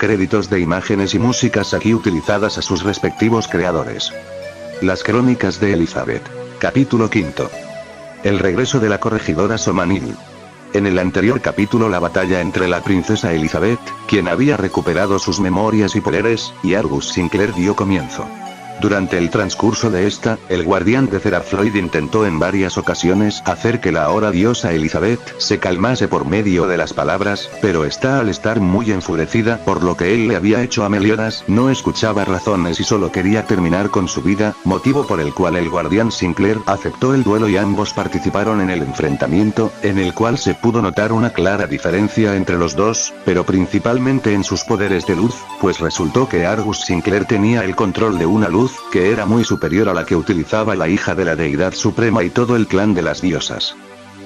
Créditos de imágenes y músicas aquí utilizadas a sus respectivos creadores. Las crónicas de Elizabeth. Capítulo 5. El regreso de la corregidora Somanil. En el anterior capítulo la batalla entre la princesa Elizabeth, quien había recuperado sus memorias y poderes, y Argus Sinclair dio comienzo. Durante el transcurso de esta, el guardián de Cerafloid intentó en varias ocasiones hacer que la ahora diosa Elizabeth se calmase por medio de las palabras, pero esta al estar muy enfurecida por lo que él le había hecho a Meliodas, no escuchaba razones y solo quería terminar con su vida, motivo por el cual el guardián Sinclair aceptó el duelo y ambos participaron en el enfrentamiento, en el cual se pudo notar una clara diferencia entre los dos, pero principalmente en sus poderes de luz, pues resultó que Argus Sinclair tenía el control de una luz que era muy superior a la que utilizaba la hija de la deidad suprema y todo el clan de las diosas.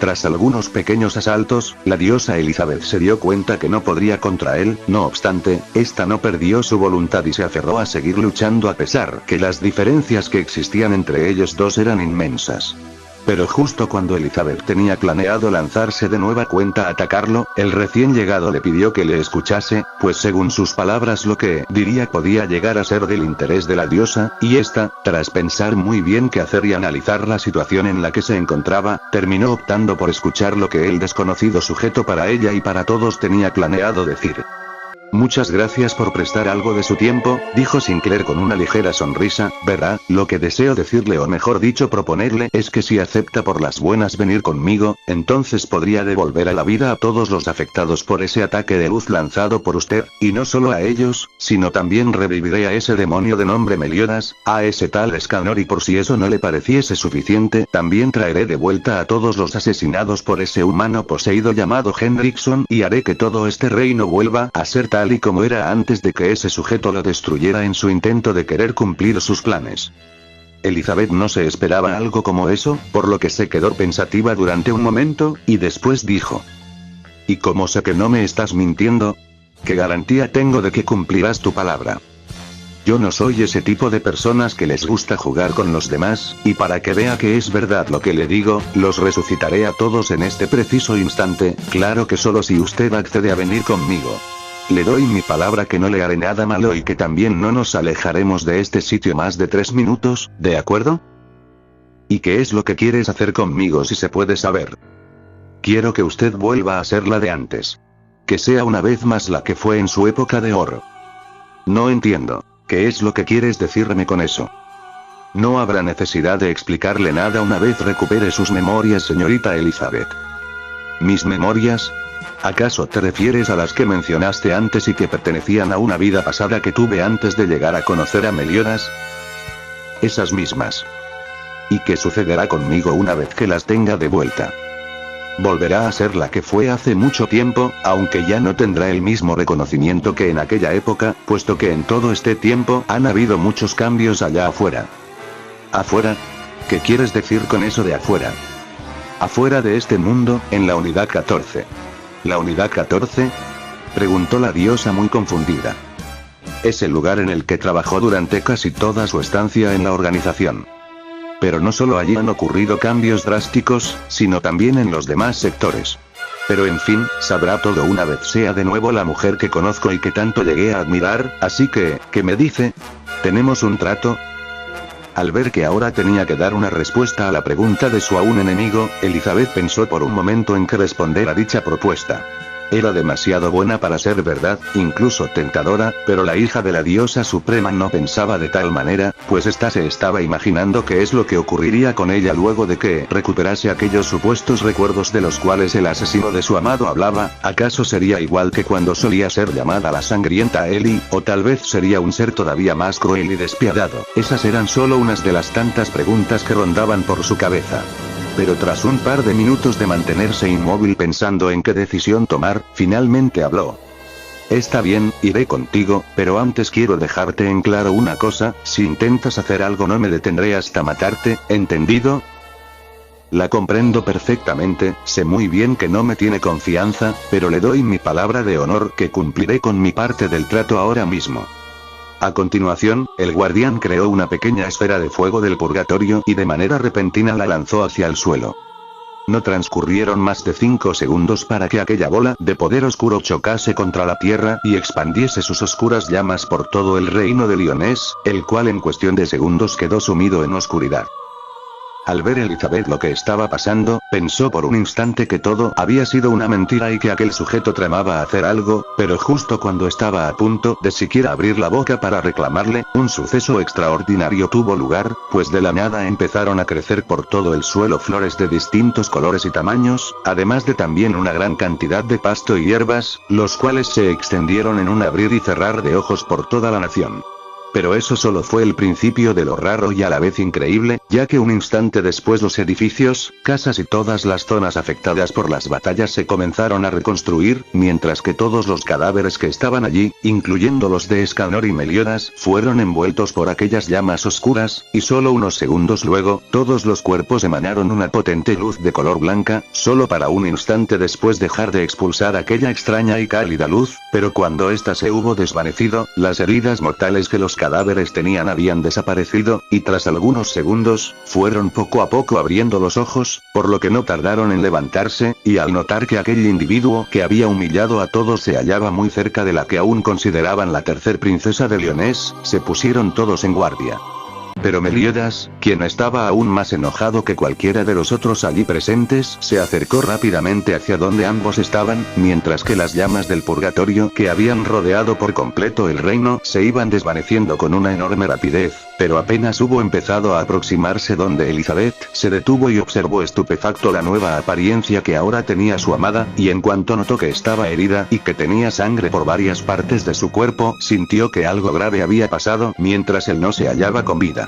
Tras algunos pequeños asaltos, la diosa Elizabeth se dio cuenta que no podría contra él, no obstante, esta no perdió su voluntad y se aferró a seguir luchando a pesar que las diferencias que existían entre ellos dos eran inmensas. Pero justo cuando Elizabeth tenía planeado lanzarse de nueva cuenta a atacarlo, el recién llegado le pidió que le escuchase, pues según sus palabras lo que diría podía llegar a ser del interés de la diosa, y esta, tras pensar muy bien qué hacer y analizar la situación en la que se encontraba, terminó optando por escuchar lo que el desconocido sujeto para ella y para todos tenía planeado decir. Muchas gracias por prestar algo de su tiempo, dijo Sinclair con una ligera sonrisa, verá, lo que deseo decirle o mejor dicho proponerle es que si acepta por las buenas venir conmigo, entonces podría devolver a la vida a todos los afectados por ese ataque de luz lanzado por usted, y no solo a ellos, sino también reviviré a ese demonio de nombre Meliodas, a ese tal Escanor y por si eso no le pareciese suficiente, también traeré de vuelta a todos los asesinados por ese humano poseído llamado Hendrickson y haré que todo este reino vuelva a ser tal y como era antes de que ese sujeto lo destruyera en su intento de querer cumplir sus planes. Elizabeth no se esperaba algo como eso, por lo que se quedó pensativa durante un momento, y después dijo. ¿Y cómo sé que no me estás mintiendo? ¿Qué garantía tengo de que cumplirás tu palabra? Yo no soy ese tipo de personas que les gusta jugar con los demás, y para que vea que es verdad lo que le digo, los resucitaré a todos en este preciso instante, claro que solo si usted accede a venir conmigo. Le doy mi palabra que no le haré nada malo y que también no nos alejaremos de este sitio más de 3 minutos, ¿de acuerdo? ¿Y qué es lo que quieres hacer conmigo si se puede saber? Quiero que usted vuelva a ser la de antes. Que sea una vez más la que fue en su época de oro. No entiendo. ¿Qué es lo que quieres decirme con eso? No habrá necesidad de explicarle nada una vez recupere sus memorias, señorita Elizabeth. ¿Mis memorias? ¿Acaso te refieres a las que mencionaste antes y que pertenecían a una vida pasada que tuve antes de llegar a conocer a Meliodas? Esas mismas. ¿Y qué sucederá conmigo una vez que las tenga de vuelta? Volverá a ser la que fue hace mucho tiempo, aunque ya no tendrá el mismo reconocimiento que en aquella época, puesto que en todo este tiempo han habido muchos cambios allá afuera. ¿Afuera? ¿Qué quieres decir con eso de afuera? Afuera de este mundo, en la unidad 14. ¿La unidad 14? Preguntó la diosa muy confundida. Es el lugar en el que trabajó durante casi toda su estancia en la organización. Pero no solo allí han ocurrido cambios drásticos, sino también en los demás sectores. Pero en fin, sabrá todo una vez sea de nuevo la mujer que conozco y que tanto llegué a admirar, así que, ¿qué me dice? ¿Tenemos un trato? Al ver que ahora tenía que dar una respuesta a la pregunta de su aún enemigo, Elizabeth pensó por un momento en qué responder a dicha propuesta. Era demasiado buena para ser verdad, incluso tentadora, pero la hija de la diosa suprema no pensaba de tal manera, pues ésta se estaba imaginando qué es lo que ocurriría con ella luego de que recuperase aquellos supuestos recuerdos de los cuales el asesino de su amado hablaba. ¿Acaso sería igual que cuando solía ser llamada la sangrienta Ellie, o tal vez sería un ser todavía más cruel y despiadado? Esas eran solo unas de las tantas preguntas que rondaban por su cabeza. Pero tras un par de minutos de mantenerse inmóvil pensando en qué decisión tomar, finalmente habló. Está bien, iré contigo, pero antes quiero dejarte en claro una cosa, si intentas hacer algo no me detendré hasta matarte, ¿entendido? La comprendo perfectamente, sé muy bien que no me tiene confianza, pero le doy mi palabra de honor que cumpliré con mi parte del trato ahora mismo. A continuación, el guardián creó una pequeña esfera de fuego del purgatorio y de manera repentina la lanzó hacia el suelo. No transcurrieron más de 5 segundos para que aquella bola de poder oscuro chocase contra la tierra y expandiese sus oscuras llamas por todo el reino de Lyonés, el cual en cuestión de segundos quedó sumido en oscuridad. Al ver Elizabeth lo que estaba pasando, pensó por un instante que todo había sido una mentira y que aquel sujeto tramaba hacer algo, pero justo cuando estaba a punto de siquiera abrir la boca para reclamarle, un suceso extraordinario tuvo lugar, pues de la nada empezaron a crecer por todo el suelo flores de distintos colores y tamaños, además de también una gran cantidad de pasto y hierbas, los cuales se extendieron en un abrir y cerrar de ojos por toda la nación. Pero eso solo fue el principio de lo raro y a la vez increíble, ya que un instante después los edificios, casas y todas las zonas afectadas por las batallas se comenzaron a reconstruir, mientras que todos los cadáveres que estaban allí, incluyendo los de Escanor y Meliodas, fueron envueltos por aquellas llamas oscuras, y solo unos segundos luego, todos los cuerpos emanaron una potente luz de color blanca, solo para un instante después dejar de expulsar aquella extraña y cálida luz, pero cuando ésta se hubo desvanecido, las heridas mortales que los cadáveres tenían habían desaparecido, y tras algunos segundos, fueron poco a poco abriendo los ojos, por lo que no tardaron en levantarse, y al notar que aquel individuo que había humillado a todos se hallaba muy cerca de la que aún consideraban la tercer princesa de Lyonés, se pusieron todos en guardia. Pero Meliodas, quien estaba aún más enojado que cualquiera de los otros allí presentes, se acercó rápidamente hacia donde ambos estaban, mientras que las llamas del purgatorio que habían rodeado por completo el reino se iban desvaneciendo con una enorme rapidez, pero apenas hubo empezado a aproximarse donde Elizabeth se detuvo y observó estupefacto la nueva apariencia que ahora tenía su amada, y en cuanto notó que estaba herida y que tenía sangre por varias partes de su cuerpo, sintió que algo grave había pasado mientras él no se hallaba con vida.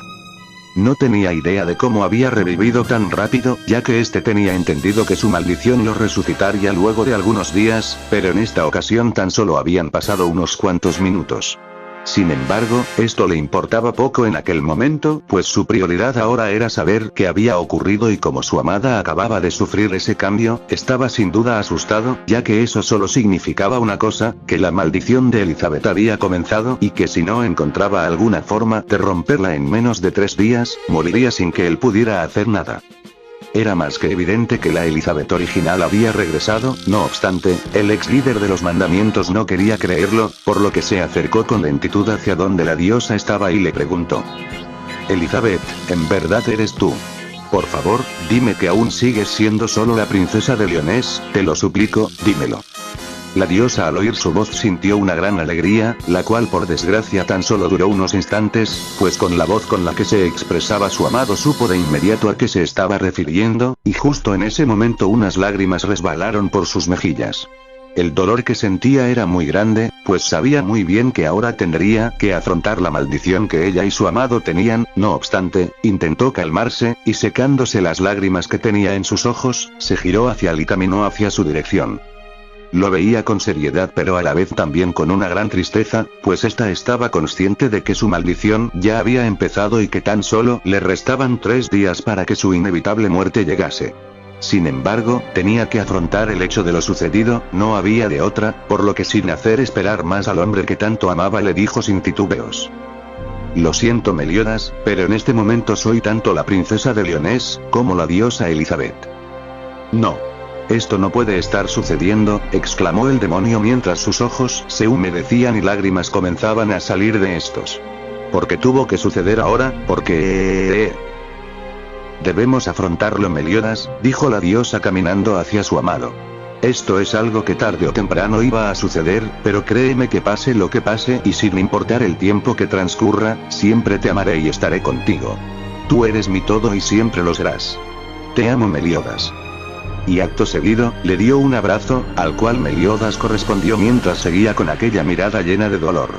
No tenía idea de cómo había revivido tan rápido, ya que este tenía entendido que su maldición lo resucitaría luego de algunos días, pero en esta ocasión tan solo habían pasado unos cuantos minutos. Sin embargo, esto le importaba poco en aquel momento, pues su prioridad ahora era saber qué había ocurrido y como su amada acababa de sufrir ese cambio, estaba sin duda asustado, ya que eso solo significaba una cosa, que la maldición de Elizabeth había comenzado y que si no encontraba alguna forma de romperla en menos de 3 días, moriría sin que él pudiera hacer nada. Era más que evidente que la Elizabeth original había regresado, no obstante, el ex líder de los mandamientos no quería creerlo, por lo que se acercó con lentitud hacia donde la diosa estaba y le preguntó: Elizabeth, ¿en verdad eres tú? Por favor, dime que aún sigues siendo solo la princesa de Lyonés, te lo suplico, dímelo. La diosa al oír su voz sintió una gran alegría, la cual por desgracia tan solo duró unos instantes, pues con la voz con la que se expresaba su amado supo de inmediato a qué se estaba refiriendo, y justo en ese momento unas lágrimas resbalaron por sus mejillas. El dolor que sentía era muy grande, pues sabía muy bien que ahora tendría que afrontar la maldición que ella y su amado tenían, no obstante, intentó calmarse, y secándose las lágrimas que tenía en sus ojos, se giró hacia él y caminó hacia su dirección. Lo veía con seriedad pero a la vez también con una gran tristeza, pues ésta estaba consciente de que su maldición ya había empezado y que tan solo le restaban 3 días para que su inevitable muerte llegase. Sin embargo, tenía que afrontar el hecho de lo sucedido, no había de otra, por lo que sin hacer esperar más al hombre que tanto amaba le dijo sin titubeos: Lo siento Meliodas, pero en este momento soy tanto la princesa de Lyonés, como la diosa Elizabeth. No. Esto no puede estar sucediendo, exclamó el demonio mientras sus ojos se humedecían y lágrimas comenzaban a salir de estos. ¿Por qué tuvo que suceder ahora? Porque... Debemos afrontarlo Meliodas, dijo la diosa caminando hacia su amado. Esto es algo que tarde o temprano iba a suceder, pero créeme que pase lo que pase y sin importar el tiempo que transcurra, siempre te amaré y estaré contigo. Tú eres mi todo y siempre lo serás. Te amo Meliodas. Y acto seguido, le dio un abrazo, al cual Meliodas correspondió mientras seguía con aquella mirada llena de dolor.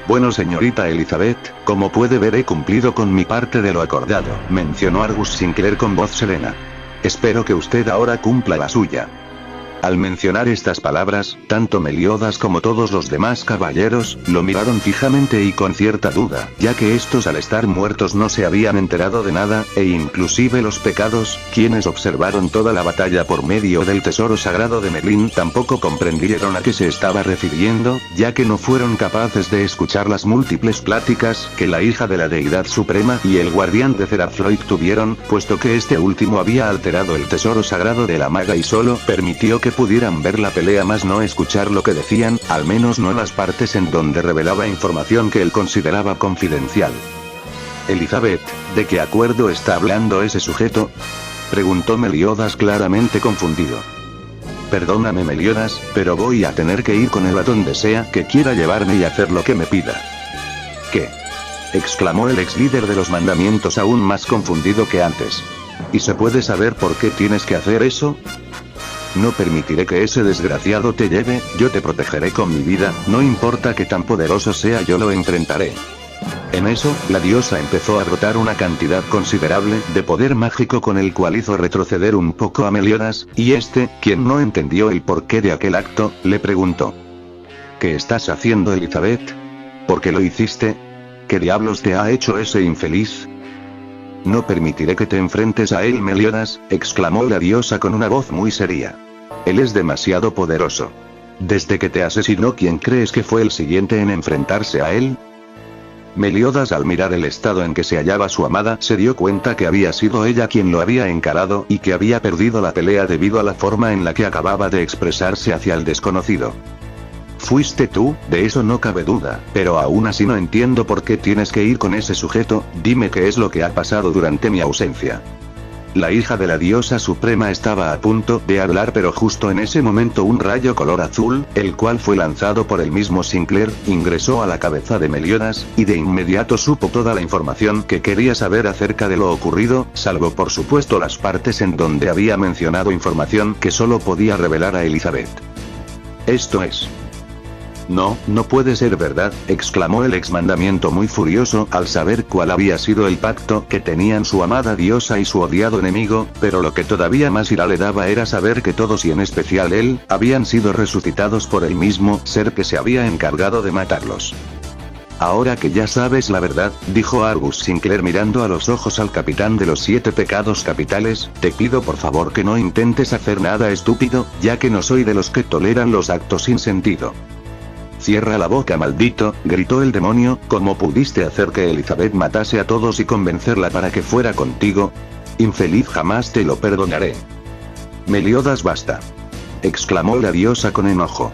Bueno señorita Elizabeth, como puede ver he cumplido con mi parte de lo acordado, mencionó Argus sin querer con voz serena. Espero que usted ahora cumpla la suya. Al mencionar estas palabras, tanto Meliodas como todos los demás caballeros, lo miraron fijamente y con cierta duda, ya que estos al estar muertos no se habían enterado de nada, e inclusive los pecados, quienes observaron toda la batalla por medio del tesoro sagrado de Merlín tampoco comprendieron a qué se estaba refiriendo, ya que no fueron capaces de escuchar las múltiples pláticas que la hija de la deidad suprema y el guardián de Zerafloid tuvieron, puesto que este último había alterado el tesoro sagrado de la maga y solo permitió que pudieran ver la pelea más no escuchar lo que decían, al menos no las partes en donde revelaba información que él consideraba confidencial. Elizabeth, ¿de qué acuerdo está hablando ese sujeto?, preguntó Meliodas claramente confundido. Perdóname Meliodas, pero voy a tener que ir con él a donde sea que quiera llevarme y hacer lo que me pida. ¿Qué?, exclamó el ex líder de los mandamientos aún más confundido que antes. ¿Y se puede saber por qué tienes que hacer eso? No permitiré que ese desgraciado te lleve, yo te protegeré con mi vida, no importa que tan poderoso sea, yo lo enfrentaré. En eso, la diosa empezó a brotar una cantidad considerable de poder mágico con el cual hizo retroceder un poco a Meliodas, y este, quien no entendió el porqué de aquel acto, le preguntó: ¿Qué estás haciendo, Elizabeth? ¿Por qué lo hiciste? ¿Qué diablos te ha hecho ese infeliz? No permitiré que te enfrentes a él, Meliodas, exclamó la diosa con una voz muy seria. Él es demasiado poderoso. Desde que te asesinó, ¿quién crees que fue el siguiente en enfrentarse a él? Meliodas, al mirar el estado en que se hallaba su amada, se dio cuenta que había sido ella quien lo había encarado y que había perdido la pelea debido a la forma en la que acababa de expresarse hacia el desconocido. Fuiste tú, de eso no cabe duda, pero aún así no entiendo por qué tienes que ir con ese sujeto, dime qué es lo que ha pasado durante mi ausencia. La hija de la diosa suprema estaba a punto de hablar, pero justo en ese momento un rayo color azul, el cual fue lanzado por el mismo Sinclair, ingresó a la cabeza de Meliodas, y de inmediato supo toda la información que quería saber acerca de lo ocurrido, salvo por supuesto las partes en donde había mencionado información que solo podía revelar a Elizabeth. Esto es... No, no puede ser verdad, exclamó el ex mandamiento muy furioso al saber cuál había sido el pacto que tenían su amada diosa y su odiado enemigo, pero lo que todavía más ira le daba era saber que todos y en especial él, habían sido resucitados por el mismo ser que se había encargado de matarlos. Ahora que ya sabes la verdad, dijo Argus Sinclair mirando a los ojos al capitán de los 7 pecados capitales, te pido por favor que no intentes hacer nada estúpido, ya que no soy de los que toleran los actos sin sentido. Cierra la boca, maldito, gritó el demonio, ¿cómo pudiste hacer que Elizabeth matase a todos y convencerla para que fuera contigo? Infeliz, jamás te lo perdonaré. Meliodas, basta, exclamó la diosa con enojo.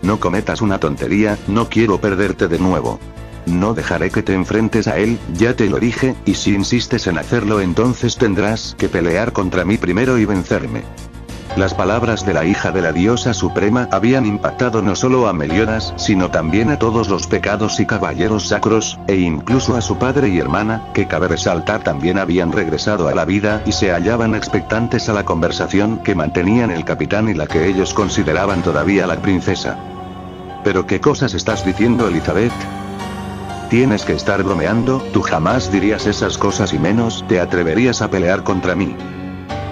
No cometas una tontería, no quiero perderte de nuevo. No dejaré que te enfrentes a él, ya te lo dije, y si insistes en hacerlo entonces tendrás que pelear contra mí primero y vencerme. Las palabras de la hija de la diosa suprema habían impactado no solo a Meliodas, sino también a todos los pecados y caballeros sacros, e incluso a su padre y hermana, que cabe resaltar también habían regresado a la vida y se hallaban expectantes a la conversación que mantenían el capitán y la que ellos consideraban todavía la princesa. ¿Pero qué cosas estás diciendo, Elizabeth? Tienes que estar bromeando, tú jamás dirías esas cosas y menos te atreverías a pelear contra mí.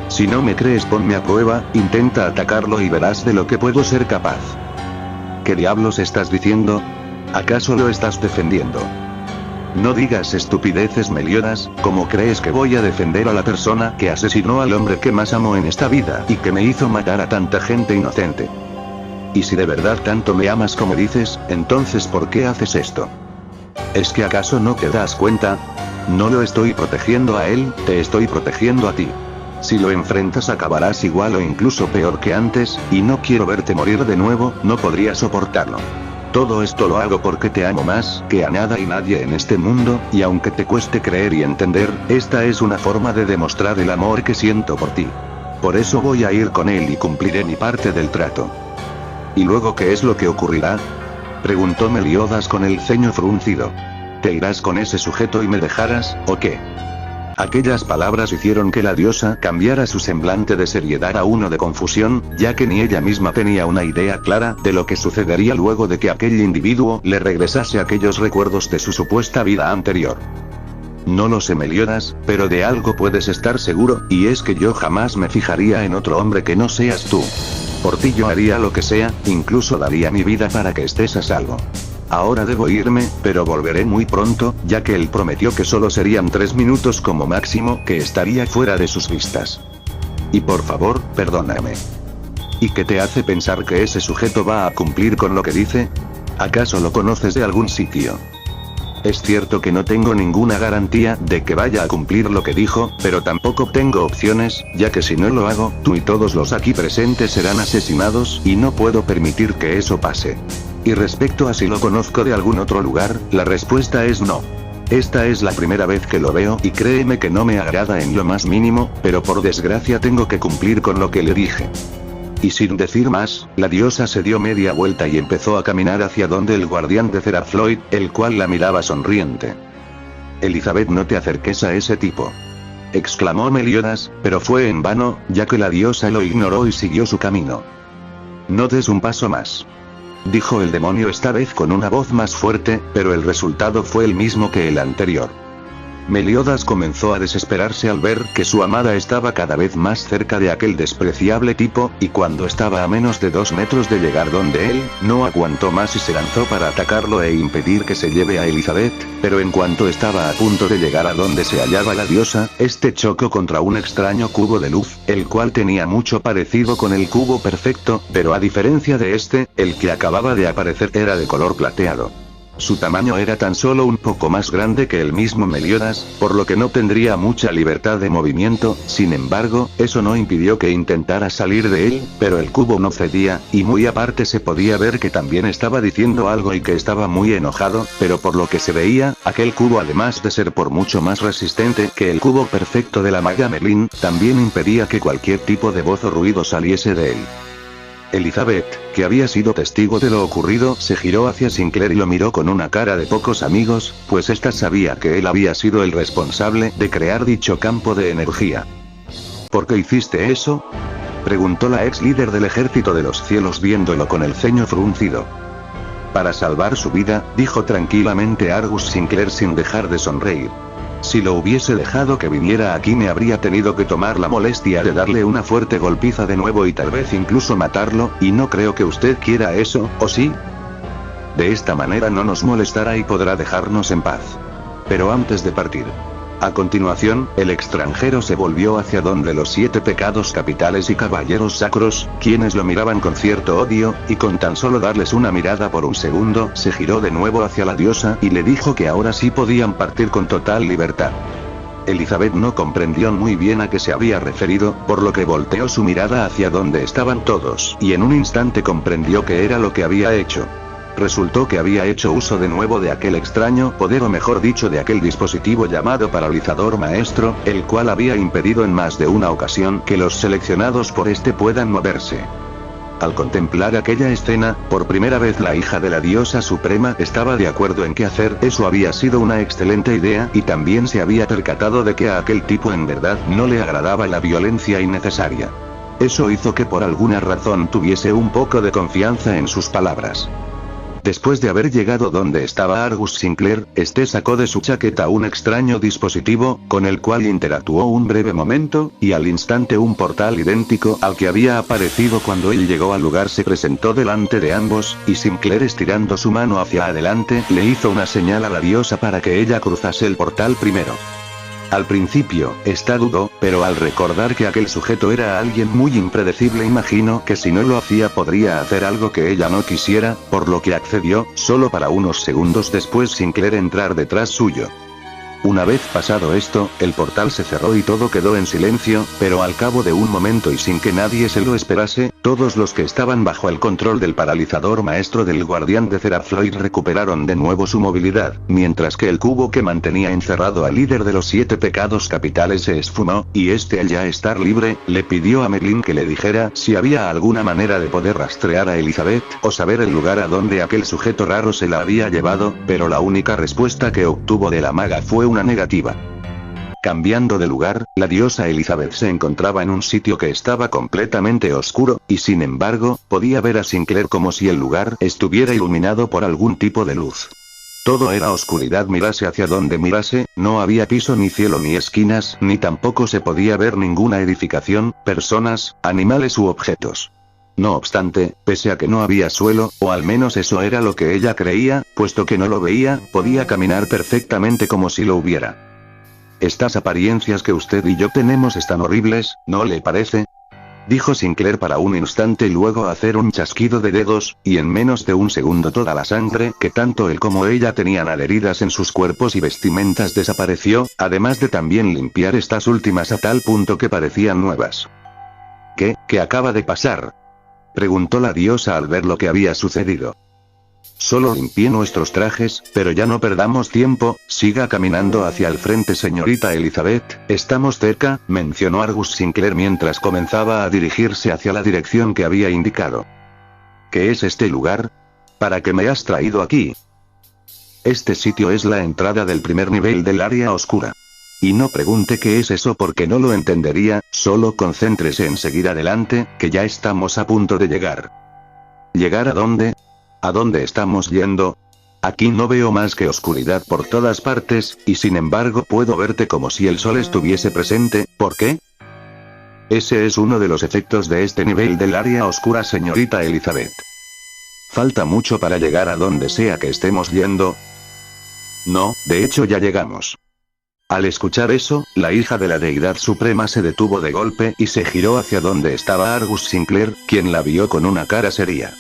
Si no me crees, ponme a prueba, intenta atacarlo y verás de lo que puedo ser capaz. ¿Qué diablos estás diciendo? ¿Acaso lo estás defendiendo? No digas estupideces, Meliodas, ¿cómo crees que voy a defender a la persona que asesinó al hombre que más amo en esta vida y que me hizo matar a tanta gente inocente? Y si de verdad tanto me amas como dices, entonces ¿por qué haces esto? ¿Es que acaso no te das cuenta? No lo estoy protegiendo a él, te estoy protegiendo a ti. Si lo enfrentas acabarás igual o incluso peor que antes, y no quiero verte morir de nuevo, no podría soportarlo. Todo esto lo hago porque te amo más que a nada y nadie en este mundo, y aunque te cueste creer y entender, esta es una forma de demostrar el amor que siento por ti. Por eso voy a ir con él y cumpliré mi parte del trato. ¿Y luego qué es lo que ocurrirá?, preguntó Meliodas con el ceño fruncido. ¿Te irás con ese sujeto y me dejarás, o qué? Aquellas palabras hicieron que la diosa cambiara su semblante de seriedad a uno de confusión, ya que ni ella misma tenía una idea clara de lo que sucedería luego de que aquel individuo le regresase aquellos recuerdos de su supuesta vida anterior. No lo sé, Meliodas, pero de algo puedes estar seguro, y es que yo jamás me fijaría en otro hombre que no seas tú. Por ti yo haría lo que sea, incluso daría mi vida para que estés a salvo. Ahora debo irme, pero volveré muy pronto, ya que él prometió que solo serían 3 minutos como máximo, que estaría fuera de sus vistas. Y por favor, perdóname. ¿Y qué te hace pensar que ese sujeto va a cumplir con lo que dice? ¿Acaso lo conoces de algún sitio? Es cierto que no tengo ninguna garantía de que vaya a cumplir lo que dijo, pero tampoco tengo opciones, ya que si no lo hago, tú y todos los aquí presentes serán asesinados, y no puedo permitir que eso pase. Y respecto a si lo conozco de algún otro lugar, la respuesta es no. Esta es la primera vez que lo veo, y créeme que no me agrada en lo más mínimo, pero por desgracia tengo que cumplir con lo que le dije. Y sin decir más, la diosa se dio media vuelta y empezó a caminar hacia donde el guardián de Zerafloid, el cual la miraba sonriente. Elizabeth, no te acerques a ese tipo, exclamó Meliodas, pero fue en vano, ya que la diosa lo ignoró y siguió su camino. No des un paso más, dijo el demonio esta vez con una voz más fuerte, pero el resultado fue el mismo que el anterior. Meliodas comenzó a desesperarse al ver que su amada estaba cada vez más cerca de aquel despreciable tipo, y cuando estaba a menos de 2 metros de llegar donde él, no aguantó más y se lanzó para atacarlo e impedir que se lleve a Elizabeth, pero en cuanto estaba a punto de llegar a donde se hallaba la diosa, este chocó contra un extraño cubo de luz, el cual tenía mucho parecido con el cubo perfecto, pero a diferencia de este, el que acababa de aparecer era de color plateado. Su tamaño era tan solo un poco más grande que el mismo Meliodas, por lo que no tendría mucha libertad de movimiento, sin embargo, eso no impidió que intentara salir de él, pero el cubo no cedía, y muy aparte se podía ver que también estaba diciendo algo y que estaba muy enojado, pero por lo que se veía, aquel cubo además de ser por mucho más resistente que el cubo perfecto de la maga Merlin, también impedía que cualquier tipo de voz o ruido saliese de él. Elizabeth, que había sido testigo de lo ocurrido, se giró hacia Sinclair y lo miró con una cara de pocos amigos, pues ésta sabía que él había sido el responsable de crear dicho campo de energía. ¿Por qué hiciste eso?, preguntó la ex líder del ejército de los cielos viéndolo con el ceño fruncido. Para salvar su vida, dijo tranquilamente Argus Sinclair sin dejar de sonreír. Si lo hubiese dejado que viniera aquí me habría tenido que tomar la molestia de darle una fuerte golpiza de nuevo y tal vez incluso matarlo, y no creo que usted quiera eso, ¿o sí? De esta manera no nos molestará y podrá dejarnos en paz. Pero antes de partir. A continuación, el extranjero se volvió hacia donde los 7 pecados capitales y caballeros sacros, quienes lo miraban con cierto odio, y con tan solo darles una mirada por un segundo, se giró de nuevo hacia la diosa y le dijo que ahora sí podían partir con total libertad. Elizabeth no comprendió muy bien a qué se había referido, por lo que volteó su mirada hacia donde estaban todos, y en un instante comprendió qué era lo que había hecho. Resultó que había hecho uso de nuevo de aquel extraño poder, o mejor dicho de aquel dispositivo llamado paralizador maestro, el cual había impedido en más de una ocasión que los seleccionados por este puedan moverse. Al contemplar aquella escena, por primera vez la hija de la diosa suprema estaba de acuerdo en que hacer eso había sido una excelente idea, y también se había percatado de que a aquel tipo en verdad no le agradaba la violencia innecesaria. Eso hizo que por alguna razón tuviese un poco de confianza en sus palabras. Después de haber llegado donde estaba Argus Sinclair, este sacó de su chaqueta un extraño dispositivo, con el cual interactuó un breve momento, y al instante un portal idéntico al que había aparecido cuando él llegó al lugar se presentó delante de ambos, y Sinclair estirando su mano hacia adelante, le hizo una señal a la diosa para que ella cruzase el portal primero. Al principio, esta dudó, pero al recordar que aquel sujeto era alguien muy impredecible imaginó que si no lo hacía podría hacer algo que ella no quisiera, por lo que accedió, solo para unos segundos después Sinclair entrar detrás suyo. Una vez pasado esto, el portal se cerró y todo quedó en silencio, pero al cabo de un momento y sin que nadie se lo esperase, todos los que estaban bajo el control del paralizador maestro del guardián de Zerafloid recuperaron de nuevo su movilidad, mientras que el cubo que mantenía encerrado al líder de los 7 pecados capitales se esfumó, y este al ya estar libre, le pidió a Merlin que le dijera si había alguna manera de poder rastrear a Elizabeth, o saber el lugar a donde aquel sujeto raro se la había llevado, pero la única respuesta que obtuvo de la maga fue una negativa. Cambiando de lugar, la diosa Elizabeth se encontraba en un sitio que estaba completamente oscuro, y sin embargo, podía ver a Sinclair como si el lugar estuviera iluminado por algún tipo de luz. Todo era oscuridad, mirase hacia donde mirase, no había piso ni cielo ni esquinas, ni tampoco se podía ver ninguna edificación, personas, animales u objetos. No obstante, pese a que no había suelo, o al menos eso era lo que ella creía, puesto que no lo veía, podía caminar perfectamente como si lo hubiera. Estas apariencias que usted y yo tenemos están horribles, ¿no le parece? Dijo Sinclair para un instante y luego hacer un chasquido de dedos, y en menos de un segundo toda la sangre que tanto él como ella tenían adheridas en sus cuerpos y vestimentas desapareció, además de también limpiar estas últimas a tal punto que parecían nuevas. ¿Qué acaba de pasar?, preguntó la diosa al ver lo que había sucedido. Solo limpié nuestros trajes, pero ya no perdamos tiempo, siga caminando hacia el frente señorita Elizabeth, estamos cerca, mencionó Argus Sinclair mientras comenzaba a dirigirse hacia la dirección que había indicado. ¿Qué es este lugar? ¿Para qué me has traído aquí? Este sitio es la entrada del primer nivel del área oscura. Y no pregunte qué es eso porque no lo entendería, solo concéntrese en seguir adelante, que ya estamos a punto de llegar. ¿Llegar a dónde? ¿A dónde estamos yendo? Aquí no veo más que oscuridad por todas partes, y sin embargo puedo verte como si el sol estuviese presente, ¿por qué? Ese es uno de los efectos de este nivel del área oscura, señorita Elizabeth. ¿Falta mucho para llegar a donde sea que estemos yendo? No, de hecho ya llegamos. Al escuchar eso, la hija de la deidad suprema se detuvo de golpe y se giró hacia donde estaba Argus Sinclair, quien la vio con una cara seria.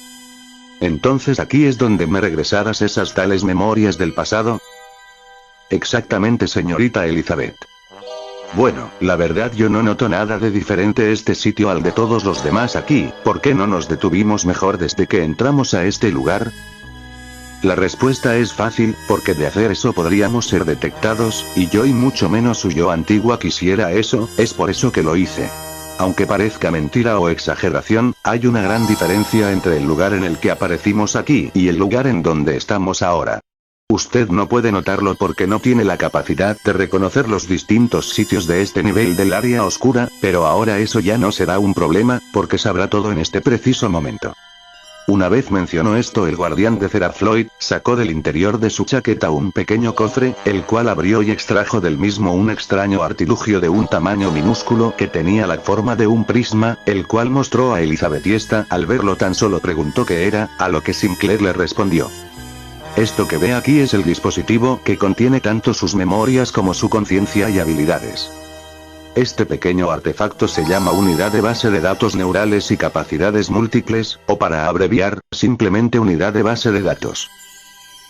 ¿Entonces aquí es donde me regresarás esas tales memorias del pasado? Exactamente, señorita Elizabeth. Bueno, la verdad yo no noto nada de diferente este sitio al de todos los demás aquí, ¿por qué no nos detuvimos mejor desde que entramos a este lugar? La respuesta es fácil, porque de hacer eso podríamos ser detectados, y yo y mucho menos su yo antigua quisiera eso, es por eso que lo hice. Aunque parezca mentira o exageración, hay una gran diferencia entre el lugar en el que aparecimos aquí y el lugar en donde estamos ahora. Usted no puede notarlo porque no tiene la capacidad de reconocer los distintos sitios de este nivel del área oscura, pero ahora eso ya no será un problema, porque sabrá todo en este preciso momento. Una vez mencionó esto, el guardián de Zerafloid sacó del interior de su chaqueta un pequeño cofre, el cual abrió y extrajo del mismo un extraño artilugio de un tamaño minúsculo que tenía la forma de un prisma, el cual mostró a Elizabeth y esta, al verlo tan solo preguntó qué era, a lo que Sinclair le respondió. Esto que ve aquí es el dispositivo que contiene tanto sus memorias como su conciencia y habilidades. Este pequeño artefacto se llama Unidad de Base de Datos Neurales y Capacidades Múltiples, o para abreviar, simplemente Unidad de Base de Datos.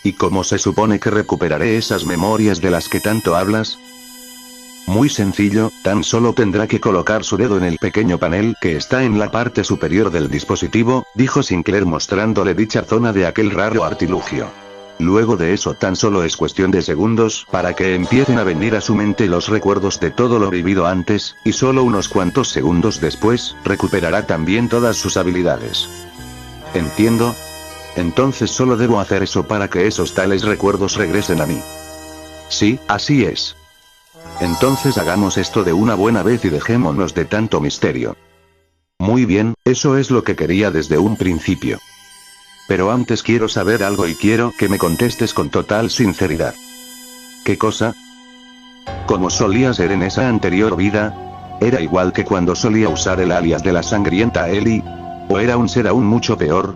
¿Y cómo se supone que recuperaré esas memorias de las que tanto hablas? Muy sencillo, tan solo tendrá que colocar su dedo en el pequeño panel que está en la parte superior del dispositivo, dijo Sinclair mostrándole dicha zona de aquel raro artilugio. Luego de eso tan solo es cuestión de segundos para que empiecen a venir a su mente los recuerdos de todo lo vivido antes, y solo unos cuantos segundos después, recuperará también todas sus habilidades. ¿Entiendo? Entonces solo debo hacer eso para que esos tales recuerdos regresen a mí. Sí, así es. Entonces hagamos esto de una buena vez y dejémonos de tanto misterio. Muy bien, eso es lo que quería desde un principio. Pero antes quiero saber algo y quiero que me contestes con total sinceridad. ¿Qué cosa? ¿Cómo solía ser en esa anterior vida? ¿Era igual que cuando solía usar el alias de la sangrienta Ellie? ¿O era un ser aún mucho peor?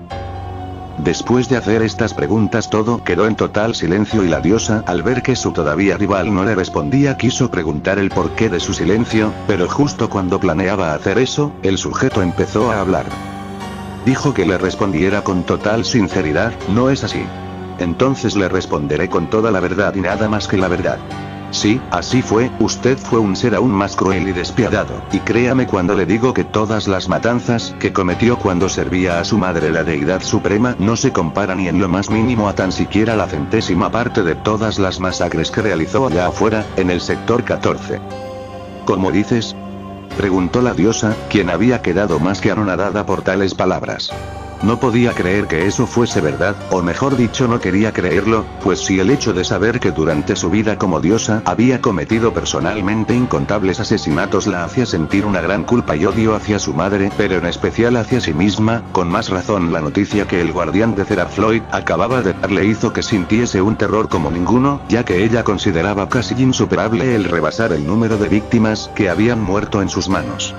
Después de hacer estas preguntas todo quedó en total silencio y la diosa, al ver que su todavía rival no le respondía, quiso preguntar el porqué de su silencio, pero justo cuando planeaba hacer eso, el sujeto empezó a hablar. Dijo que le respondiera con total sinceridad, ¿no es así? Entonces le responderé con toda la verdad y nada más que la verdad. Sí, así fue, usted fue un ser aún más cruel y despiadado, y créame cuando le digo que todas las matanzas que cometió cuando servía a su madre la deidad suprema no se compara ni en lo más mínimo a tan siquiera la centésima parte de todas las masacres que realizó allá afuera, en el sector 14. ¿Cómo dices? Preguntó la diosa, quien había quedado más que anonadada por tales palabras. No podía creer que eso fuese verdad, o mejor dicho no quería creerlo, pues si el hecho de saber que durante su vida como diosa había cometido personalmente incontables asesinatos la hacía sentir una gran culpa y odio hacia su madre, pero en especial hacia sí misma, con más razón la noticia que el guardián de Zerafloid acababa de darle hizo que sintiese un terror como ninguno, ya que ella consideraba casi insuperable el rebasar el número de víctimas que habían muerto en sus manos.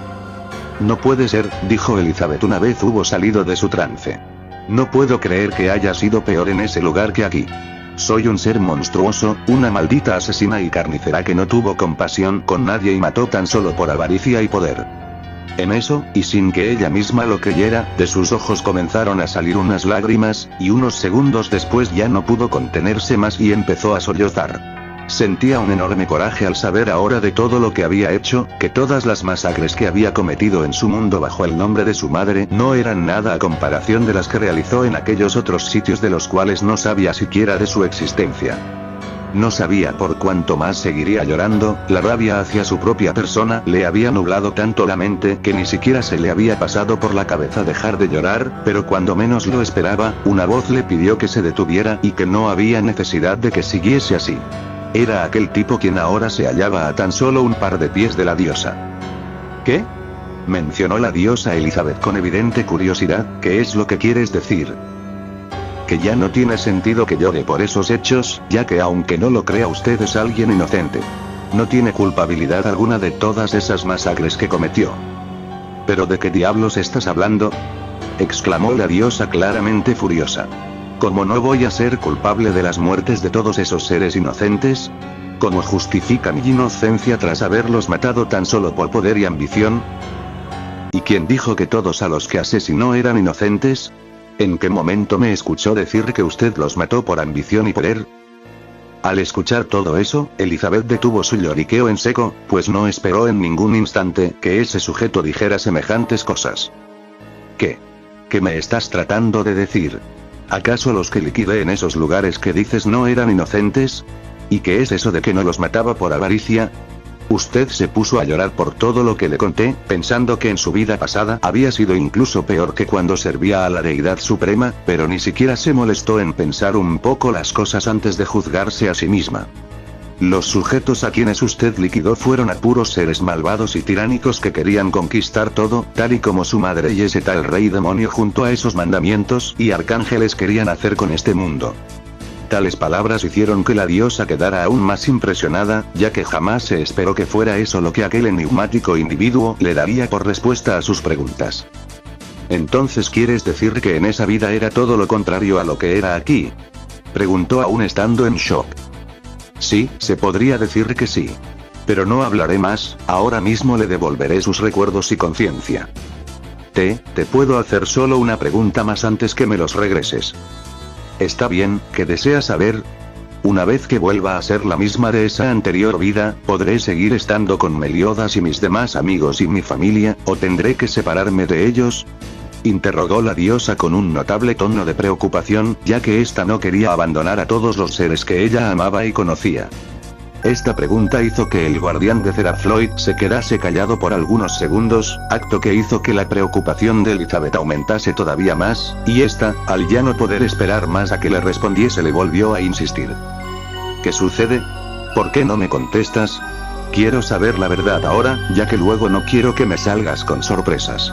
No puede ser, dijo Elizabeth una vez hubo salido de su trance. No puedo creer que haya sido peor en ese lugar que aquí. Soy un ser monstruoso, una maldita asesina y carnicera que no tuvo compasión con nadie y mató tan solo por avaricia y poder. En eso, y sin que ella misma lo creyera, de sus ojos comenzaron a salir unas lágrimas, y unos segundos después ya no pudo contenerse más y empezó a sollozar. Sentía un enorme coraje al saber ahora de todo lo que había hecho, que todas las masacres que había cometido en su mundo bajo el nombre de su madre no eran nada a comparación de las que realizó en aquellos otros sitios de los cuales no sabía siquiera de su existencia. No sabía por cuánto más seguiría llorando, la rabia hacia su propia persona le había nublado tanto la mente que ni siquiera se le había pasado por la cabeza dejar de llorar, pero cuando menos lo esperaba, una voz le pidió que se detuviera y que no había necesidad de que siguiese así. Era aquel tipo quien ahora se hallaba a tan solo un par de pies de la diosa. ¿Qué? Mencionó la diosa Elizabeth con evidente curiosidad, ¿qué es lo que quieres decir? Que ya no tiene sentido que llore por esos hechos, ya que aunque no lo crea usted es alguien inocente. No tiene culpabilidad alguna de todas esas masacres que cometió. ¿Pero de qué diablos estás hablando? Exclamó la diosa claramente furiosa. ¿Cómo no voy a ser culpable de las muertes de todos esos seres inocentes? ¿Cómo justifica mi inocencia tras haberlos matado tan solo por poder y ambición? ¿Y quién dijo que todos a los que asesinó eran inocentes? ¿En qué momento me escuchó decir que usted los mató por ambición y poder? Al escuchar todo eso, Elizabeth detuvo su lloriqueo en seco, pues no esperó en ningún instante que ese sujeto dijera semejantes cosas. ¿Qué? ¿Qué me estás tratando de decir? ¿Acaso los que liquidé en esos lugares que dices no eran inocentes? ¿Y qué es eso de que no los mataba por avaricia? Usted se puso a llorar por todo lo que le conté, pensando que en su vida pasada había sido incluso peor que cuando servía a la deidad suprema, pero ni siquiera se molestó en pensar un poco las cosas antes de juzgarse a sí misma. Los sujetos a quienes usted liquidó fueron a puros seres malvados y tiránicos que querían conquistar todo, tal y como su madre y ese tal rey demonio junto a esos mandamientos y arcángeles querían hacer con este mundo. Tales palabras hicieron que la diosa quedara aún más impresionada, ya que jamás se esperó que fuera eso lo que aquel enigmático individuo le daría por respuesta a sus preguntas. ¿Entonces quieres decir que en esa vida era todo lo contrario a lo que era aquí? Preguntó aún estando en shock. Sí, se podría decir que sí. Pero no hablaré más, ahora mismo le devolveré sus recuerdos y conciencia. Te puedo hacer solo una pregunta más antes que me los regreses. Está bien, ¿qué deseas saber? Una vez que vuelva a ser la misma de esa anterior vida, ¿podré seguir estando con Meliodas y mis demás amigos y mi familia, o tendré que separarme de ellos? Interrogó la diosa con un notable tono de preocupación, ya que ésta no quería abandonar a todos los seres que ella amaba y conocía. Esta pregunta hizo que el guardián de Zerafloid se quedase callado por algunos segundos, acto que hizo que la preocupación de Elizabeth aumentase todavía más, y ésta, al ya no poder esperar más a que le respondiese, le volvió a insistir. ¿Qué sucede? ¿Por qué no me contestas? Quiero saber la verdad ahora, ya que luego no quiero que me salgas con sorpresas.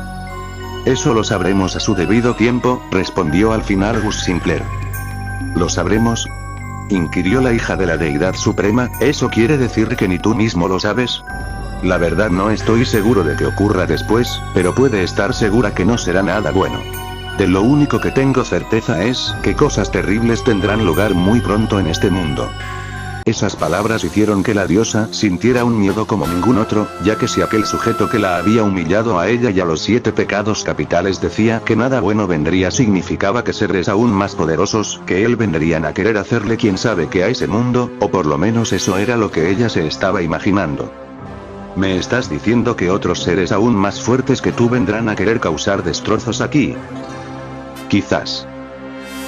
Eso lo sabremos a su debido tiempo, respondió al final Gus Sinclair. ¿Lo sabremos? Inquirió la hija de la deidad suprema, ¿eso quiere decir que ni tú mismo lo sabes? La verdad no estoy seguro de que ocurra después, pero puede estar segura que no será nada bueno. De lo único que tengo certeza es que cosas terribles tendrán lugar muy pronto en este mundo. Esas palabras hicieron que la diosa sintiera un miedo como ningún otro, ya que si aquel sujeto que la había humillado a ella y a los 7 pecados capitales decía que nada bueno vendría, significaba que seres aún más poderosos que él vendrían a querer hacerle quién sabe qué a ese mundo, o por lo menos eso era lo que ella se estaba imaginando. ¿Me estás diciendo que otros seres aún más fuertes que tú vendrán a querer causar destrozos aquí? Quizás.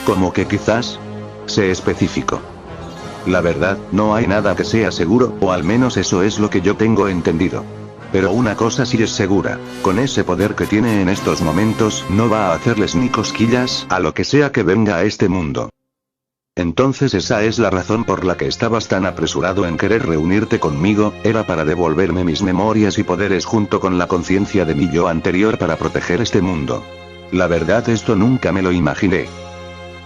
¿Cómo que quizás? Sé específico. La verdad, no hay nada que sea seguro, o al menos eso es lo que yo tengo entendido. Pero una cosa sí es segura, con ese poder que tiene en estos momentos, no va a hacerles ni cosquillas a lo que sea que venga a este mundo. Entonces esa es la razón por la que estabas tan apresurado en querer reunirte conmigo, era para devolverme mis memorias y poderes junto con la conciencia de mi yo anterior para proteger este mundo. La verdad, esto nunca me lo imaginé.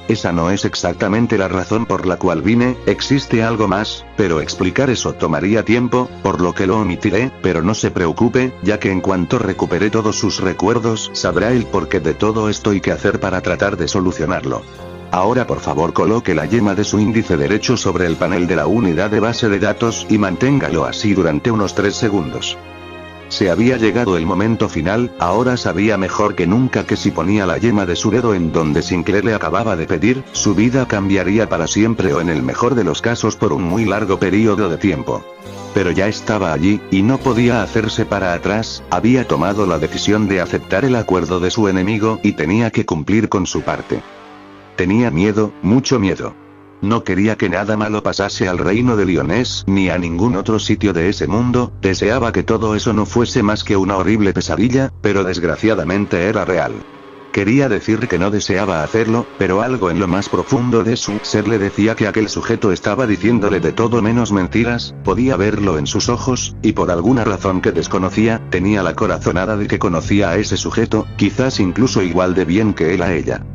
Esa no es exactamente la razón por la cual vine, existe algo más, pero explicar eso tomaría tiempo, por lo que lo omitiré, pero no se preocupe, ya que en cuanto recupere todos sus recuerdos sabrá el porqué de todo esto y qué hacer para tratar de solucionarlo. Ahora por favor coloque la yema de su índice derecho sobre el panel de la unidad de base de datos y manténgalo así durante unos 3 segundos. Se había llegado el momento final, ahora sabía mejor que nunca que si ponía la yema de su dedo en donde Sinclair le acababa de pedir, su vida cambiaría para siempre o en el mejor de los casos por un muy largo periodo de tiempo. Pero ya estaba allí, y no podía hacerse para atrás, había tomado la decisión de aceptar el acuerdo de su enemigo y tenía que cumplir con su parte. Tenía miedo, mucho miedo. No quería que nada malo pasase al reino de Lyonés ni a ningún otro sitio de ese mundo, deseaba que todo eso no fuese más que una horrible pesadilla, pero desgraciadamente era real. Quería decir que no deseaba hacerlo, pero algo en lo más profundo de su ser le decía que aquel sujeto estaba diciéndole de todo menos mentiras, podía verlo en sus ojos, y por alguna razón que desconocía, tenía la corazonada de que conocía a ese sujeto, quizás incluso igual de bien que él a ella.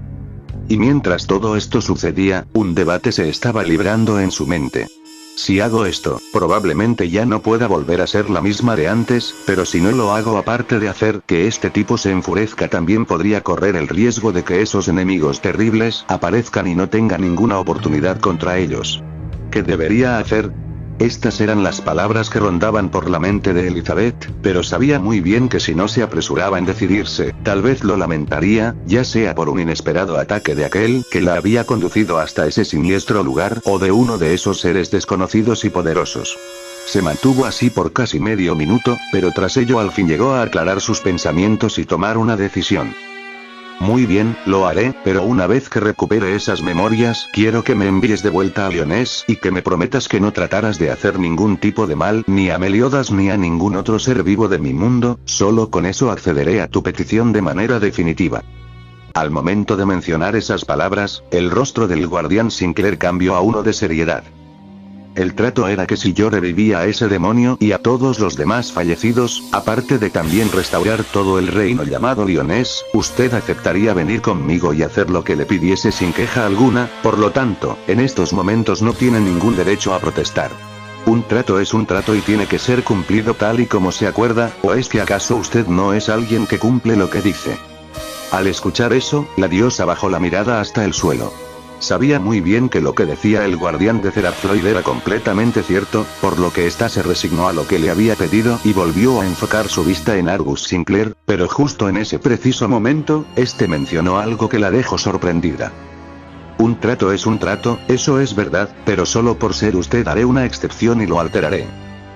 Y mientras todo esto sucedía, un debate se estaba librando en su mente. Si hago esto, probablemente ya no pueda volver a ser la misma de antes, pero si no lo hago aparte de hacer que este tipo se enfurezca también podría correr el riesgo de que esos enemigos terribles aparezcan y no tenga ninguna oportunidad contra ellos. ¿Qué debería hacer? Estas eran las palabras que rondaban por la mente de Elizabeth, pero sabía muy bien que si no se apresuraba en decidirse, tal vez lo lamentaría, ya sea por un inesperado ataque de aquel que la había conducido hasta ese siniestro lugar, o de uno de esos seres desconocidos y poderosos. Se mantuvo así por casi medio minuto, pero tras ello al fin llegó a aclarar sus pensamientos y tomar una decisión. Muy bien, lo haré, pero una vez que recupere esas memorias, quiero que me envíes de vuelta a Lyonés y que me prometas que no tratarás de hacer ningún tipo de mal, ni a Meliodas ni a ningún otro ser vivo de mi mundo, solo con eso accederé a tu petición de manera definitiva. Al momento de mencionar esas palabras, el rostro del guardián Sinclair cambió a uno de seriedad. El trato era que si yo revivía a ese demonio y a todos los demás fallecidos, aparte de también restaurar todo el reino llamado Lyonés, usted aceptaría venir conmigo y hacer lo que le pidiese sin queja alguna, por lo tanto, en estos momentos no tiene ningún derecho a protestar. Un trato es un trato y tiene que ser cumplido tal y como se acuerda, ¿o es que acaso usted no es alguien que cumple lo que dice? Al escuchar eso, la diosa bajó la mirada hasta el suelo. Sabía muy bien que lo que decía el guardián de Zerafloid era completamente cierto, por lo que ésta se resignó a lo que le había pedido y volvió a enfocar su vista en Argus Sinclair, pero justo en ese preciso momento, este mencionó algo que la dejó sorprendida. Un trato es un trato, eso es verdad, pero solo por ser usted haré una excepción y lo alteraré.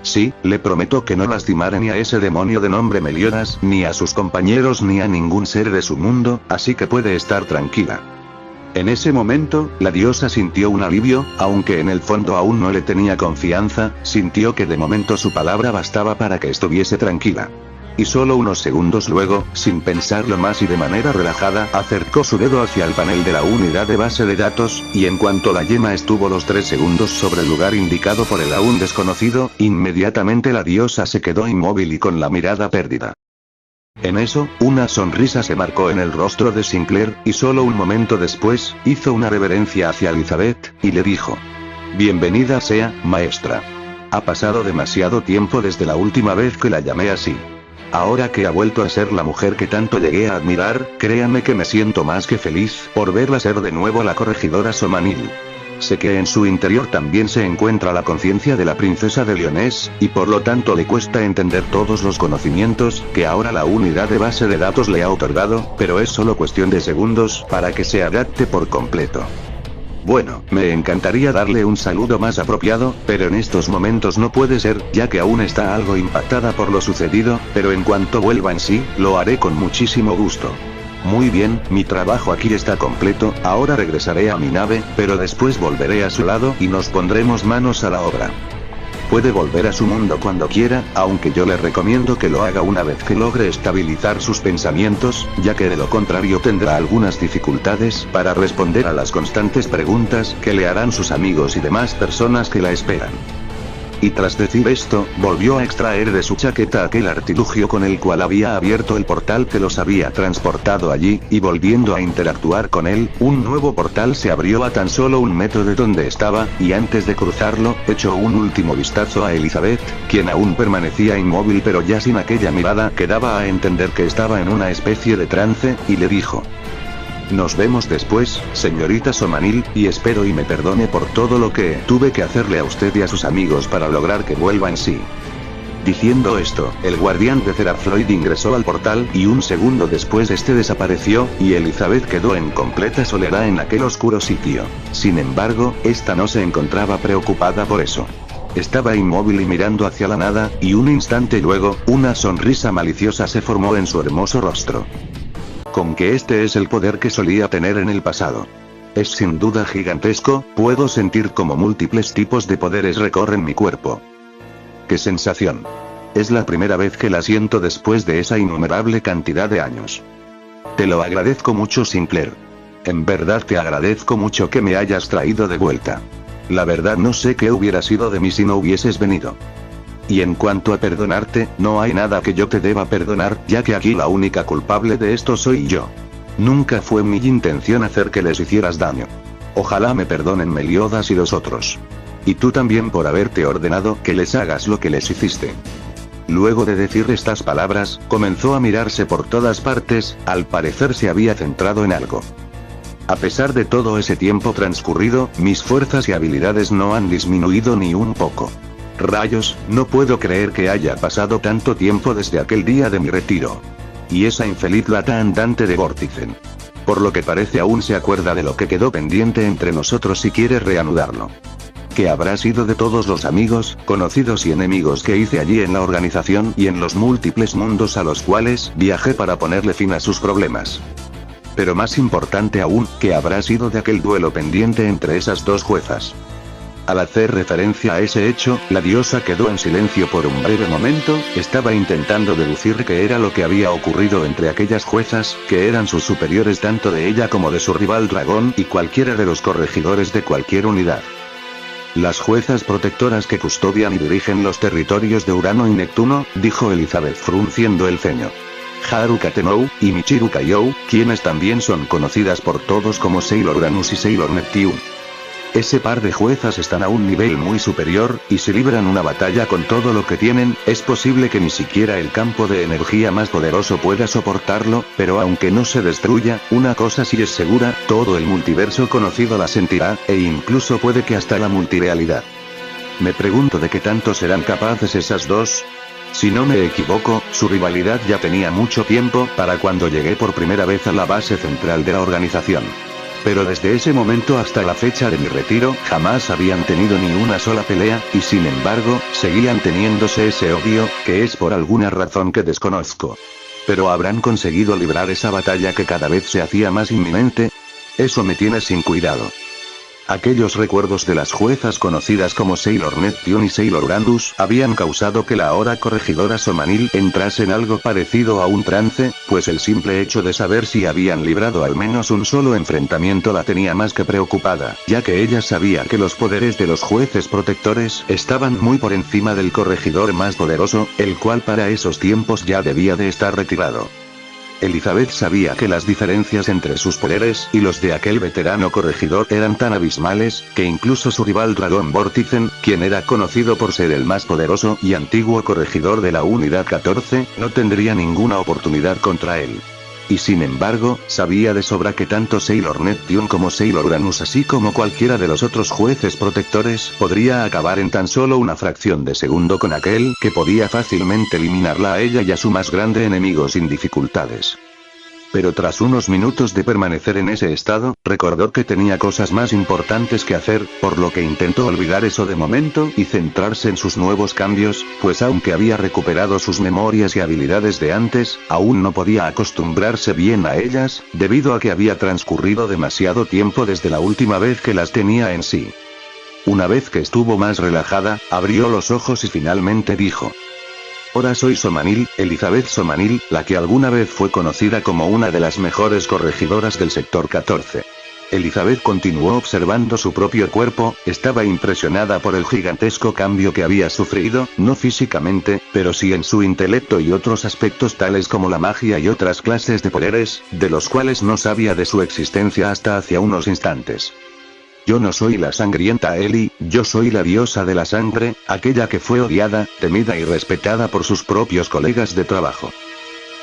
Sí, le prometo que no lastimaré ni a ese demonio de nombre Meliodas, ni a sus compañeros ni a ningún ser de su mundo, así que puede estar tranquila. En ese momento, la diosa sintió un alivio, aunque en el fondo aún no le tenía confianza, sintió que de momento su palabra bastaba para que estuviese tranquila. Y solo unos segundos luego, sin pensarlo más y de manera relajada, acercó su dedo hacia el panel de la unidad de base de datos, y en cuanto la yema estuvo los 3 segundos sobre el lugar indicado por el aún desconocido, inmediatamente la diosa se quedó inmóvil y con la mirada perdida. En eso, una sonrisa se marcó en el rostro de Sinclair, y solo un momento después, hizo una reverencia hacia Elizabeth, y le dijo: «Bienvenida sea, maestra. Ha pasado demasiado tiempo desde la última vez que la llamé así. Ahora que ha vuelto a ser la mujer que tanto llegué a admirar, créame que me siento más que feliz por verla ser de nuevo la corregidora Somanil. Sé que en su interior también se encuentra la conciencia de la princesa de Lyonés, y por lo tanto le cuesta entender todos los conocimientos que ahora la unidad de base de datos le ha otorgado, pero es solo cuestión de segundos para que se adapte por completo. Bueno, me encantaría darle un saludo más apropiado, pero en estos momentos no puede ser, ya que aún está algo impactada por lo sucedido, pero en cuanto vuelva en sí, lo haré con muchísimo gusto. Muy bien, mi trabajo aquí está completo, ahora regresaré a mi nave, pero después volveré a su lado y nos pondremos manos a la obra. Puede volver a su mundo cuando quiera, aunque yo le recomiendo que lo haga una vez que logre estabilizar sus pensamientos, ya que de lo contrario tendrá algunas dificultades para responder a las constantes preguntas que le harán sus amigos y demás personas que la esperan». y tras decir esto, volvió a extraer de su chaqueta aquel artilugio con el cual había abierto el portal que los había transportado allí, y volviendo a interactuar con él, un nuevo portal se abrió a tan solo 1 metro de donde estaba, y antes de cruzarlo, echó un último vistazo a Elizabeth, quien aún permanecía inmóvil pero ya sin aquella mirada que daba a entender que estaba en una especie de trance, y le dijo: Nos vemos después, señorita Somanil, y espero y me perdone por todo lo que tuve que hacerle a usted y a sus amigos para lograr que vuelva en sí. Diciendo esto, el guardián de Zerafloid ingresó al portal y un segundo después este desapareció, y Elizabeth quedó en completa soledad en aquel oscuro sitio. Sin embargo, esta no se encontraba preocupada por eso. Estaba inmóvil y mirando hacia la nada, y un instante luego, una sonrisa maliciosa se formó en su hermoso rostro. Con que este es el poder que solía tener en el pasado. Es sin duda gigantesco, puedo sentir como múltiples tipos de poderes recorren mi cuerpo. ¡Qué sensación! Es la primera vez que la siento después de esa innumerable cantidad de años. Te lo agradezco mucho, Sinclair. En verdad te agradezco mucho que me hayas traído de vuelta. La verdad no sé qué hubiera sido de mí si no hubieses venido. Y en cuanto a perdonarte, no hay nada que yo te deba perdonar, ya que aquí la única culpable de esto soy yo. Nunca fue mi intención hacer que les hicieras daño. Ojalá me perdonen Meliodas y los otros. Y tú también por haberte ordenado que les hagas lo que les hiciste. Luego de decir estas palabras, comenzó a mirarse por todas partes, al parecer se había centrado en algo. A pesar de todo ese tiempo transcurrido, mis fuerzas y habilidades no han disminuido ni un poco. Rayos, no puedo creer que haya pasado tanto tiempo desde aquel día de mi retiro. Y esa infeliz lata andante de Vorticen. Por lo que parece aún se acuerda de lo que quedó pendiente entre nosotros y quiere reanudarlo. ¿Qué habrá sido de todos los amigos, conocidos y enemigos que hice allí en la organización y en los múltiples mundos a los cuales viajé para ponerle fin a sus problemas? Pero más importante aún, ¿qué habrá sido de aquel duelo pendiente entre esas dos juezas? Al hacer referencia a ese hecho, la diosa quedó en silencio por un breve momento, estaba intentando deducir qué era lo que había ocurrido entre aquellas juezas, que eran sus superiores tanto de ella como de su rival dragón y cualquiera de los corregidores de cualquier unidad. Las juezas protectoras que custodian y dirigen los territorios de Urano y Neptuno, dijo Elizabeth frunciendo el ceño. Haruka Tennou, y Michiru Kaiou, quienes también son conocidas por todos como Sailor Uranus y Sailor Neptune. Ese par de juezas están a un nivel muy superior, y si libran una batalla con todo lo que tienen, es posible que ni siquiera el campo de energía más poderoso pueda soportarlo, pero aunque no se destruya, una cosa sí es segura, todo el multiverso conocido la sentirá, e incluso puede que hasta la multirealidad. Me pregunto de qué tanto serán capaces esas dos. Si no me equivoco, su rivalidad ya tenía mucho tiempo, para cuando llegué por primera vez a la base central de la organización. Pero desde ese momento hasta la fecha de mi retiro, jamás habían tenido ni una sola pelea, y sin embargo, seguían teniéndose ese odio, que es por alguna razón que desconozco. Pero ¿habrán conseguido librar esa batalla que cada vez se hacía más inminente? Eso me tiene sin cuidado. Aquellos recuerdos de las juezas conocidas como Sailor Neptune y Sailor Uranus habían causado que la ahora corregidora Somanil entrase en algo parecido a un trance, pues el simple hecho de saber si habían librado al menos un solo enfrentamiento la tenía más que preocupada, ya que ella sabía que los poderes de los jueces protectores estaban muy por encima del corregidor más poderoso, el cual para esos tiempos ya debía de estar retirado. Elizabeth sabía que las diferencias entre sus poderes y los de aquel veterano corregidor eran tan abismales, que incluso su rival dragón Vorticen, quien era conocido por ser el más poderoso y antiguo corregidor de la Unidad 14, no tendría ninguna oportunidad contra él. Y sin embargo, sabía de sobra que tanto Sailor Neptune como Sailor Uranus así como cualquiera de los otros jueces protectores podría acabar en tan solo una fracción de segundo con aquel que podía fácilmente eliminarla a ella y a su más grande enemigo sin dificultades. Pero tras unos minutos de permanecer en ese estado, recordó que tenía cosas más importantes que hacer, por lo que intentó olvidar eso de momento y centrarse en sus nuevos cambios, pues aunque había recuperado sus memorias y habilidades de antes, aún no podía acostumbrarse bien a ellas, debido a que había transcurrido demasiado tiempo desde la última vez que las tenía en sí. Una vez que estuvo más relajada, abrió los ojos y finalmente dijo: Ahora soy Somanil, Elizabeth Somanil, la que alguna vez fue conocida como una de las mejores corregidoras del sector 14. Elizabeth continuó observando su propio cuerpo, estaba impresionada por el gigantesco cambio que había sufrido, no físicamente, pero sí en su intelecto y otros aspectos tales como la magia y otras clases de poderes, de los cuales no sabía de su existencia hasta hacia unos instantes. Yo no soy la sangrienta Ellie, yo soy la diosa de la sangre, aquella que fue odiada, temida y respetada por sus propios colegas de trabajo.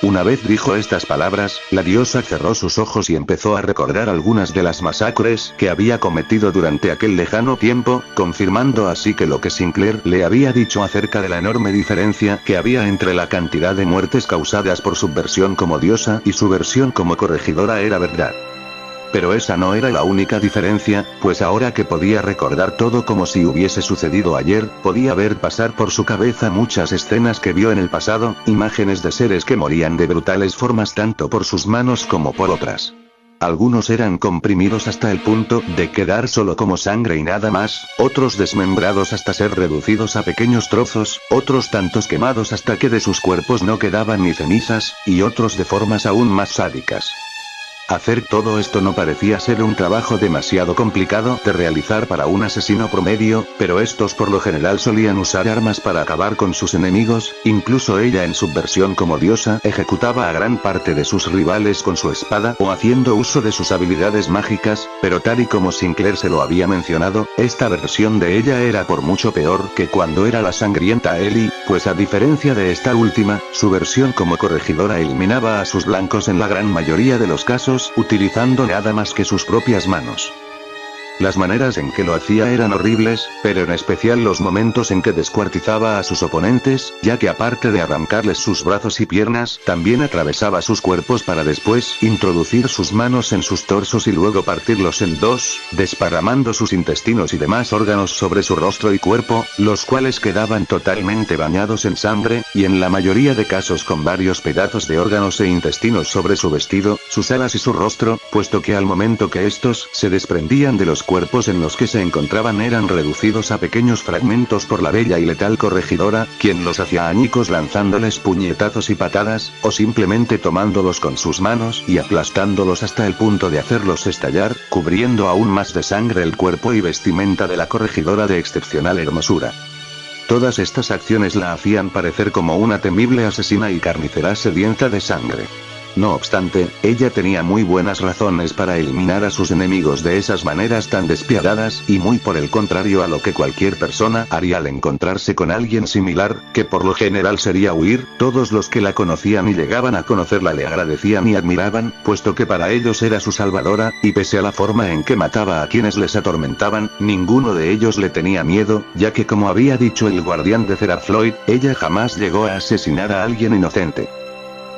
Una vez dijo estas palabras, la diosa cerró sus ojos y empezó a recordar algunas de las masacres que había cometido durante aquel lejano tiempo, confirmando así que lo que Sinclair le había dicho acerca de la enorme diferencia que había entre la cantidad de muertes causadas por su versión como diosa y su versión como corregidora era verdad. Pero esa no era la única diferencia, pues ahora que podía recordar todo como si hubiese sucedido ayer, podía ver pasar por su cabeza muchas escenas que vio en el pasado, imágenes de seres que morían de brutales formas tanto por sus manos como por otras. Algunos eran comprimidos hasta el punto de quedar solo como sangre y nada más, otros desmembrados hasta ser reducidos a pequeños trozos, otros tantos quemados hasta que de sus cuerpos no quedaban ni cenizas, y otros de formas aún más sádicas. Hacer todo esto no parecía ser un trabajo demasiado complicado de realizar para un asesino promedio, pero estos por lo general solían usar armas para acabar con sus enemigos, incluso ella en su versión como diosa ejecutaba a gran parte de sus rivales con su espada o haciendo uso de sus habilidades mágicas, pero tal y como Sinclair se lo había mencionado, esta versión de ella era por mucho peor que cuando era la sangrienta Ellie, pues a diferencia de esta última, su versión como corregidora eliminaba a sus blancos en la gran mayoría de los casos, utilizando nada más que sus propias manos. Las maneras en que lo hacía eran horribles, pero en especial los momentos en que descuartizaba a sus oponentes, ya que aparte de arrancarles sus brazos y piernas, también atravesaba sus cuerpos para después introducir sus manos en sus torsos y luego partirlos en dos, desparramando sus intestinos y demás órganos sobre su rostro y cuerpo, los cuales quedaban totalmente bañados en sangre, y en la mayoría de casos con varios pedazos de órganos e intestinos sobre su vestido, sus alas y su rostro, puesto que al momento que estos se desprendían de los cuerpos en los que se encontraban eran reducidos a pequeños fragmentos por la bella y letal corregidora, quien los hacía añicos lanzándoles puñetazos y patadas, o simplemente tomándolos con sus manos y aplastándolos hasta el punto de hacerlos estallar, cubriendo aún más de sangre el cuerpo y vestimenta de la corregidora de excepcional hermosura. Todas estas acciones la hacían parecer como una temible asesina y carnicera sedienta de sangre. No obstante, ella tenía muy buenas razones para eliminar a sus enemigos de esas maneras tan despiadadas, y muy por el contrario a lo que cualquier persona haría al encontrarse con alguien similar, que por lo general sería huir. Todos los que la conocían y llegaban a conocerla le agradecían y admiraban, puesto que para ellos era su salvadora, y pese a la forma en que mataba a quienes les atormentaban, ninguno de ellos le tenía miedo, ya que como había dicho el guardián de Zera Floyd, ella jamás llegó a asesinar a alguien inocente.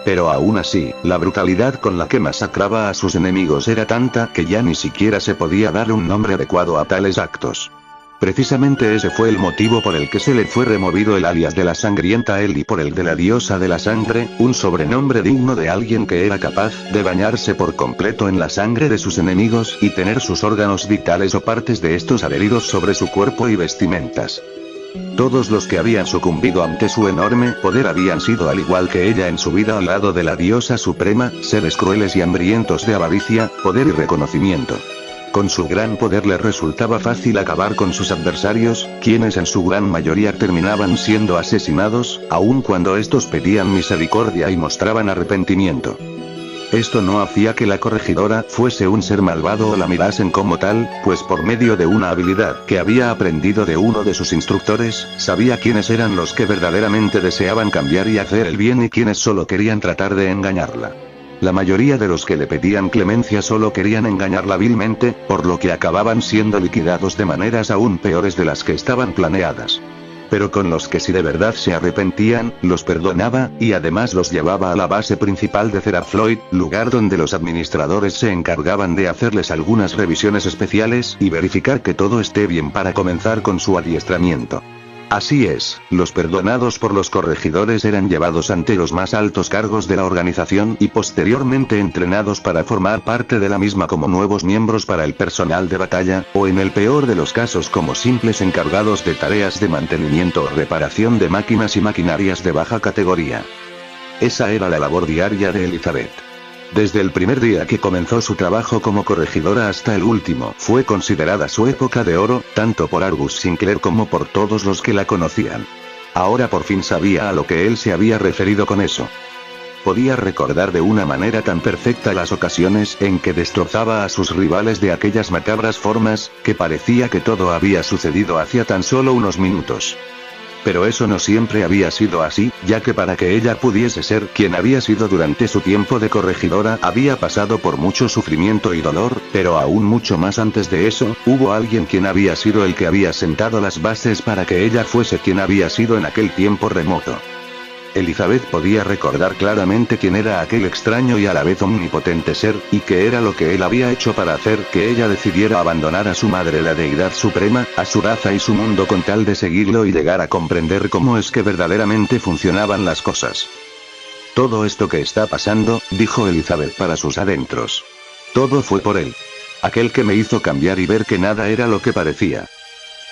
Pero aún así, la brutalidad con la que masacraba a sus enemigos era tanta que ya ni siquiera se podía dar un nombre adecuado a tales actos. Precisamente ese fue el motivo por el que se le fue removido el alias de la sangrienta Ellie por el de la diosa de la sangre, un sobrenombre digno de alguien que era capaz de bañarse por completo en la sangre de sus enemigos y tener sus órganos vitales o partes de estos adheridos sobre su cuerpo y vestimentas. Todos los que habían sucumbido ante su enorme poder habían sido al igual que ella en su vida al lado de la diosa suprema, seres crueles y hambrientos de avaricia, poder y reconocimiento. Con su gran poder les resultaba fácil acabar con sus adversarios, quienes en su gran mayoría terminaban siendo asesinados, aun cuando estos pedían misericordia y mostraban arrepentimiento. Esto no hacía que la corregidora fuese un ser malvado o la mirasen como tal, pues por medio de una habilidad que había aprendido de uno de sus instructores, sabía quiénes eran los que verdaderamente deseaban cambiar y hacer el bien y quienes solo querían tratar de engañarla. La mayoría de los que le pedían clemencia solo querían engañarla vilmente, por lo que acababan siendo liquidados de maneras aún peores de las que estaban planeadas. Pero con los que si de verdad se arrepentían, los perdonaba, y además los llevaba a la base principal de Zera Floyd, lugar donde los administradores se encargaban de hacerles algunas revisiones especiales y verificar que todo esté bien para comenzar con su adiestramiento. Así es, los perdonados por los corregidores eran llevados ante los más altos cargos de la organización y posteriormente entrenados para formar parte de la misma como nuevos miembros para el personal de batalla, o en el peor de los casos como simples encargados de tareas de mantenimiento o reparación de máquinas y maquinarias de baja categoría. Esa era la labor diaria de Elizabeth. Desde el primer día que comenzó su trabajo como corregidora hasta el último, fue considerada su época de oro, tanto por Argus Sinclair como por todos los que la conocían. Ahora por fin sabía a lo que él se había referido con eso. Podía recordar de una manera tan perfecta las ocasiones en que destrozaba a sus rivales de aquellas macabras formas, que parecía que todo había sucedido hacía tan solo unos minutos. Pero eso no siempre había sido así, ya que para que ella pudiese ser quien había sido durante su tiempo de corregidora había pasado por mucho sufrimiento y dolor, pero aún mucho más antes de eso, hubo alguien quien había sido el que había sentado las bases para que ella fuese quien había sido en aquel tiempo remoto. Elizabeth podía recordar claramente quién era aquel extraño y a la vez omnipotente ser, y qué era lo que él había hecho para hacer que ella decidiera abandonar a su madre, la deidad suprema, a su raza y su mundo con tal de seguirlo y llegar a comprender cómo es que verdaderamente funcionaban las cosas. Todo esto que está pasando, dijo Elizabeth para sus adentros. Todo fue por él. Aquel que me hizo cambiar y ver que nada era lo que parecía.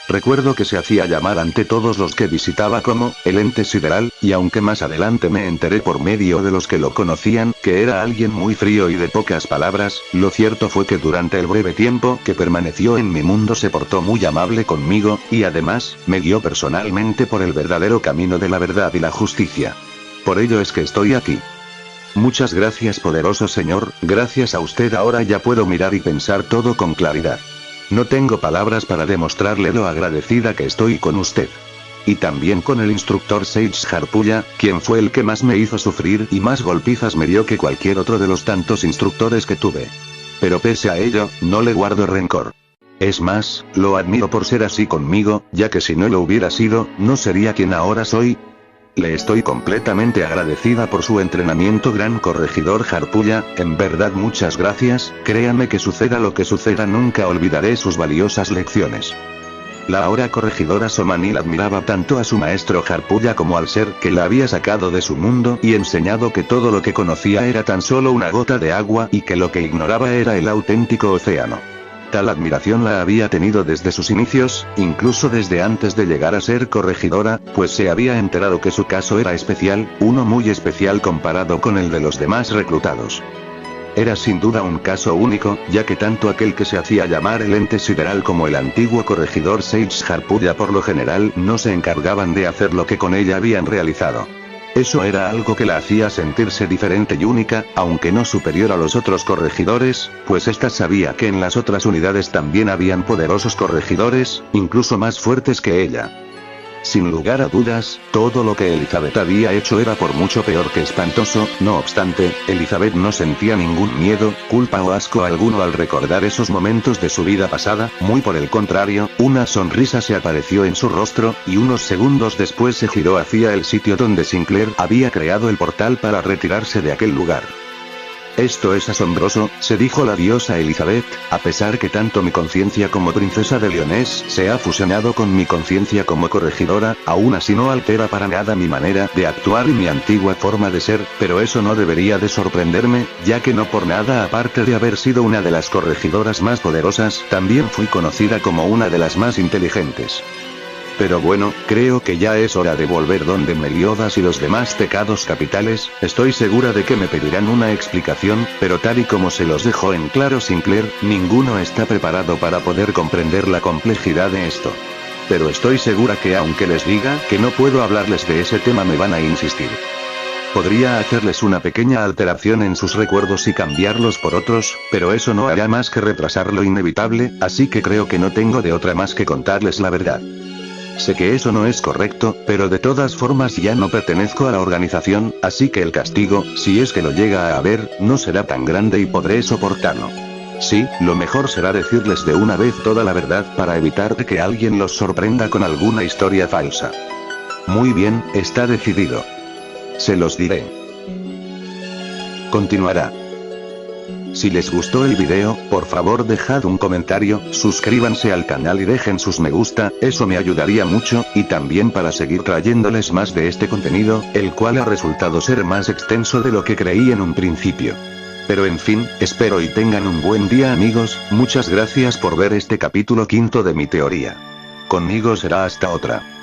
Recuerdo que se hacía llamar ante todos los que visitaba como, el ente sideral, y aunque más adelante me enteré por medio de los que lo conocían, que era alguien muy frío y de pocas palabras, lo cierto fue que durante el breve tiempo que permaneció en mi mundo se portó muy amable conmigo, y además, me guió personalmente por el verdadero camino de la verdad y la justicia. Por ello es que estoy aquí. Muchas gracias, poderoso señor, gracias a usted ahora ya puedo mirar y pensar todo con claridad. No tengo palabras para demostrarle lo agradecida que estoy con usted. Y también con el instructor Sage Harpulla, quien fue el que más me hizo sufrir y más golpizas me dio que cualquier otro de los tantos instructores que tuve. Pero pese a ello, no le guardo rencor. Es más, lo admiro por ser así conmigo, ya que si no lo hubiera sido, no sería quien ahora soy. Le estoy completamente agradecida por su entrenamiento, gran corregidor Harpulla, en verdad muchas gracias, créame que suceda lo que suceda nunca olvidaré sus valiosas lecciones. La ahora corregidora Somanil admiraba tanto a su maestro Harpulla como al ser que la había sacado de su mundo y enseñado que todo lo que conocía era tan solo una gota de agua y que lo que ignoraba era el auténtico océano. Tal admiración la había tenido desde sus inicios, incluso desde antes de llegar a ser corregidora, pues se había enterado que su caso era especial, uno muy especial comparado con el de los demás reclutados. Era sin duda un caso único, ya que tanto aquel que se hacía llamar el ente sideral como el antiguo corregidor Sage Harpulla por lo general no se encargaban de hacer lo que con ella habían realizado. Eso era algo que la hacía sentirse diferente y única, aunque no superior a los otros corregidores, pues ésta sabía que en las otras unidades también habían poderosos corregidores, incluso más fuertes que ella. Sin lugar a dudas, todo lo que Elizabeth había hecho era por mucho peor que espantoso, no obstante, Elizabeth no sentía ningún miedo, culpa o asco alguno al recordar esos momentos de su vida pasada, muy por el contrario, una sonrisa se apareció en su rostro, y unos segundos después se giró hacia el sitio donde Sinclair había creado el portal para retirarse de aquel lugar. Esto es asombroso, se dijo la diosa Elizabeth, a pesar que tanto mi conciencia como princesa de Lyonés se ha fusionado con mi conciencia como corregidora, aún así no altera para nada mi manera de actuar y mi antigua forma de ser, pero eso no debería de sorprenderme, ya que no por nada aparte de haber sido una de las corregidoras más poderosas, también fui conocida como una de las más inteligentes. Pero bueno, creo que ya es hora de volver donde Meliodas y los demás pecados capitales, estoy segura de que me pedirán una explicación, pero tal y como se los dejó en claro Sinclair, ninguno está preparado para poder comprender la complejidad de esto. Pero estoy segura que aunque les diga que no puedo hablarles de ese tema me van a insistir. Podría hacerles una pequeña alteración en sus recuerdos y cambiarlos por otros, pero eso no hará más que retrasar lo inevitable, así que creo que no tengo de otra más que contarles la verdad. Sé que eso no es correcto, pero de todas formas ya no pertenezco a la organización, así que el castigo, si es que lo llega a haber, no será tan grande y podré soportarlo. Sí, lo mejor será decirles de una vez toda la verdad para evitar que alguien los sorprenda con alguna historia falsa. Muy bien, está decidido. Se los diré. Continuará. Si les gustó el video, por favor dejad un comentario, suscríbanse al canal y dejen sus me gusta, eso me ayudaría mucho, y también para seguir trayéndoles más de este contenido, el cual ha resultado ser más extenso de lo que creí en un principio. Pero en fin, espero y tengan un buen día amigos, muchas gracias por ver este capítulo 5 de mi teoría. Conmigo será hasta otra.